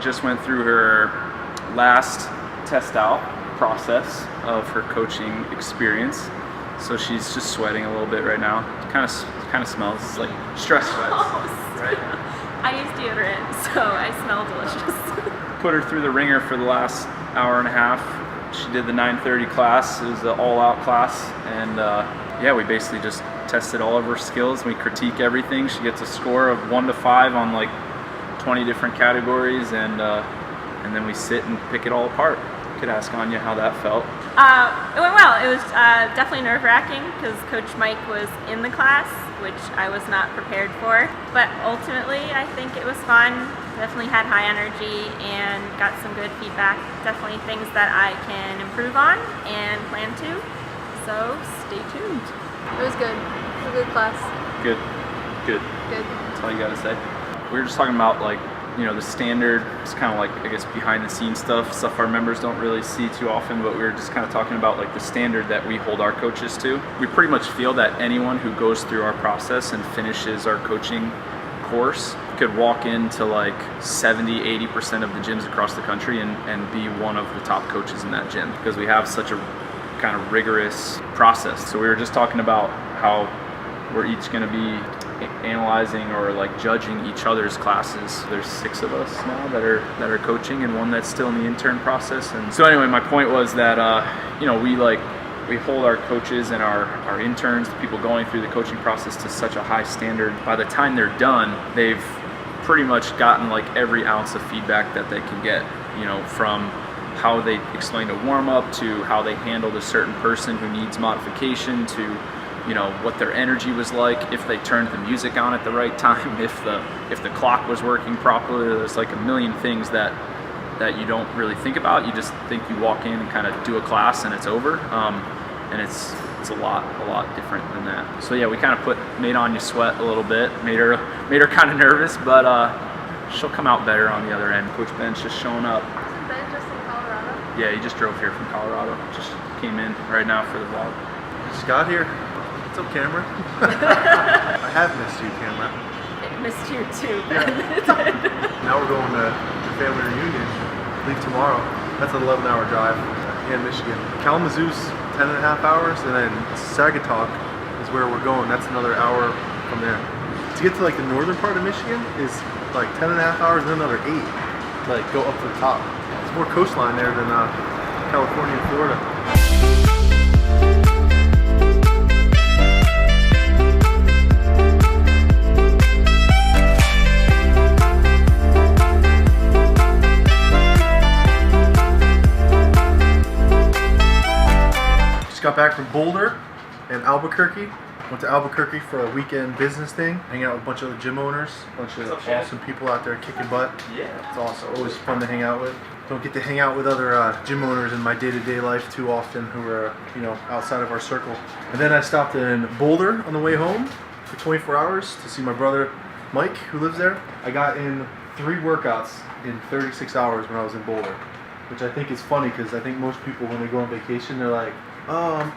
just went through her last test out process of her coaching experience. So she's just sweating a little bit right now. Kind of smells like stress sweats, right? I use deodorant, so I smell delicious. Put her through the ringer for the last hour and a half. She did the 9:30 class. It was an all-out class, and yeah, we basically just tested all of her skills. We critique everything. She gets a score of 1 to 5 on like 20 different categories, and then we sit and pick it all apart. You could ask Aniya how that felt. It went well. It was definitely nerve-wracking because Coach Mike was in the class, which I was not prepared for. But ultimately, I think it was fun. Definitely had high energy and got some good feedback. Definitely things that I can improve on and plan to. So stay tuned. It was good. It was a good class. Good. That's all you gotta say. We were just talking about like, you know, the standard, it's kind of like, I guess, behind the scenes stuff our members don't really see too often, but we were just kind of talking about like the standard that we hold our coaches to. We pretty much feel that anyone who goes through our process and finishes our coaching course could walk into like 70-80% of the gyms across the country and be one of the top coaches in that gym, because we have such a kind of rigorous process. So we were just talking about how we're each going to be analyzing or like judging each other's classes. There's 6 of us now that are coaching, and 1 that's still in the intern process. And so anyway, my point was that you know, we hold our coaches and our interns, the people going through the coaching process, to such a high standard. By the time they're done, they've pretty much gotten like every ounce of feedback that they can get, you know, from how they explained a warm-up to how they handled a certain person who needs modification to, you know, what their energy was like, if they turned the music on at the right time, if the clock was working properly. There's like a million things that you don't really think about. You just think you walk in and kind of do a class and it's over, and it's a lot different than that. So yeah, we kind of made Aniya sweat a little bit, made her kind of nervous, but she'll come out better on the other end. Coach Ben's just showing up. Ben just in Colorado? Yeah, he just drove here from Colorado. Just came in right now for the vlog. Just got here. What's up, camera? I have missed you, camera. It missed you too. Yeah. Now we're going to the family reunion. Leave tomorrow. That's an 11-hour drive in Michigan. Kalamazoo's 10.5 hours, and then Sagatuck is where we're going. That's another hour from there. To get to like the northern part of Michigan is like 10.5 hours, and then another 8 to like go up to the top. It's more coastline there than California and Florida. Got back from Boulder and Albuquerque. Went to Albuquerque for a weekend business thing, hang out with a bunch of other gym owners, a bunch of awesome people out there kicking butt. Yeah. It's awesome. Always fun to hang out with. Don't get to hang out with other gym owners in my day-to-day life too often who are, you know, outside of our circle. And then I stopped in Boulder on the way home for 24 hours to see my brother Mike, who lives there. I got in 3 workouts in 36 hours when I was in Boulder, which I think is funny because I think most people when they go on vacation, they're like,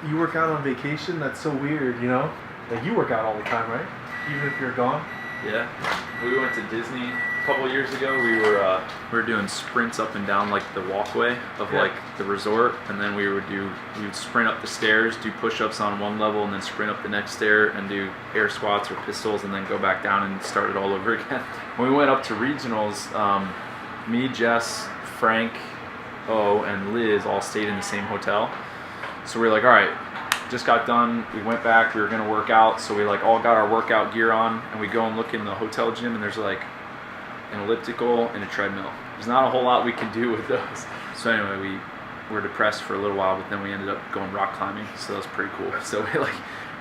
you work out on vacation? That's so weird, you know? Like, you work out all the time, right? Even if you're gone? Yeah. We went to Disney a couple of years ago. We were doing sprints up and down like the walkway of like the resort, and then we would sprint up the stairs, do push-ups on one level, and then sprint up the next stair and do air squats or pistols, and then go back down and start it all over again. When we went up to regionals, me, Jess, Frank, and Liz all stayed in the same hotel. So we were like, all right, just got done. We went back. We were going to work out. So we like all got our workout gear on, and we go and look in the hotel gym, and there's like an elliptical and a treadmill. There's not a whole lot we can do with those. So anyway, we were depressed for a little while, but then we ended up going rock climbing. So that was pretty cool. So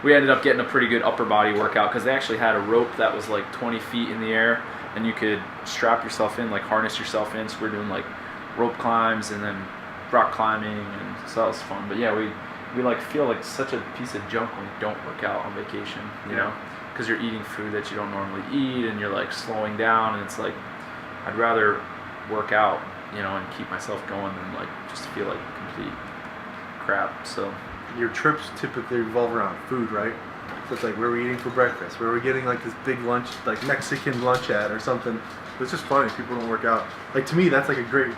we ended up getting a pretty good upper body workout because they actually had a rope that was like 20 feet in the air, and you could strap yourself in, like harness yourself in. So we're doing like rope climbs and then rock climbing, and so that was fun. But yeah, we like feel like such a piece of junk when you don't work out on vacation, you know, because you're eating food that you don't normally eat, and you're like slowing down, and it's like I'd rather work out, you know, and keep myself going than like just feel like complete crap. So your trips typically revolve around food, right? It's like, where are we eating for breakfast? Where are we getting like this big lunch, like Mexican lunch at or something? It's just funny. People don't work out. Like to me, that's like a great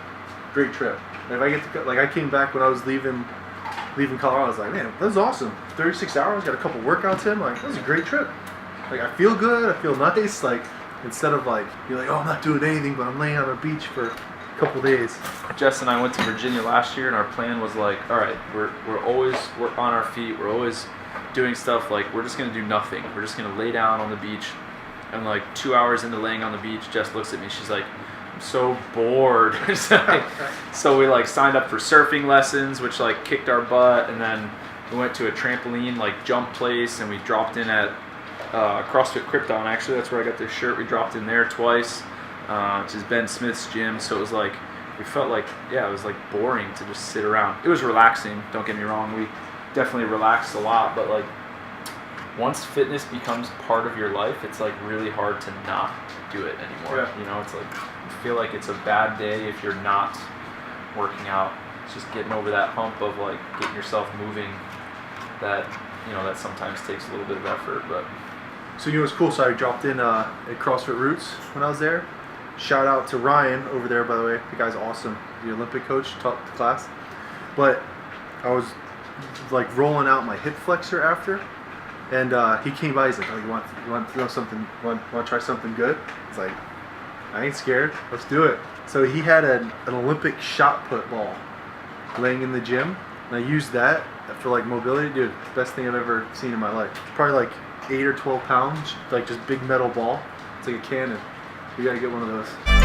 trip. And if I get to like, I came back when I was leaving Colorado. I was like, man, that was awesome. 36 hours, got a couple workouts in. Like, that was a great trip. Like, I feel good. I feel nice. Like, instead of like, you're like, oh, I'm not doing anything, but I'm laying on the beach for a couple days. Jess and I went to Virginia last year, and our plan was like, all right, we're on our feet. We're always doing stuff. Like, we're just gonna do nothing. We're just gonna lay down on the beach. And like 2 hours into laying on the beach, Jess looks at me. She's like, I'm so bored. So we like signed up for surfing lessons, which like kicked our butt, and then we went to a trampoline like jump place, and we dropped in at CrossFit Krypton. Actually, that's where I got this shirt. We dropped in there twice, which is Ben Smith's gym. So it was like, we felt like, yeah, it was like boring to just sit around. It was relaxing, don't get me wrong. We definitely relaxed a lot, but like once fitness becomes part of your life, it's like really hard to not do it anymore. Yeah. You know, it's like, I feel like it's a bad day if you're not working out. It's just getting over that hump of like getting yourself moving that, you know, that sometimes takes a little bit of effort, but. So you know what's cool? So I dropped in at CrossFit Roots when I was there. Shout out to Ryan over there, by the way. The guy's awesome. The Olympic coach, taught the class. But I was like rolling out my hip flexor after, and he came by. He's like, "Oh, you want to know something? Want to try something good?" I was like, "I ain't scared. Let's do it." So he had an Olympic shot put ball laying in the gym, and I used that for like mobility. Dude, best thing I've ever seen in my life. Probably like 8 or 12 pounds, like just big metal ball. It's like a cannon. You gotta get one of those.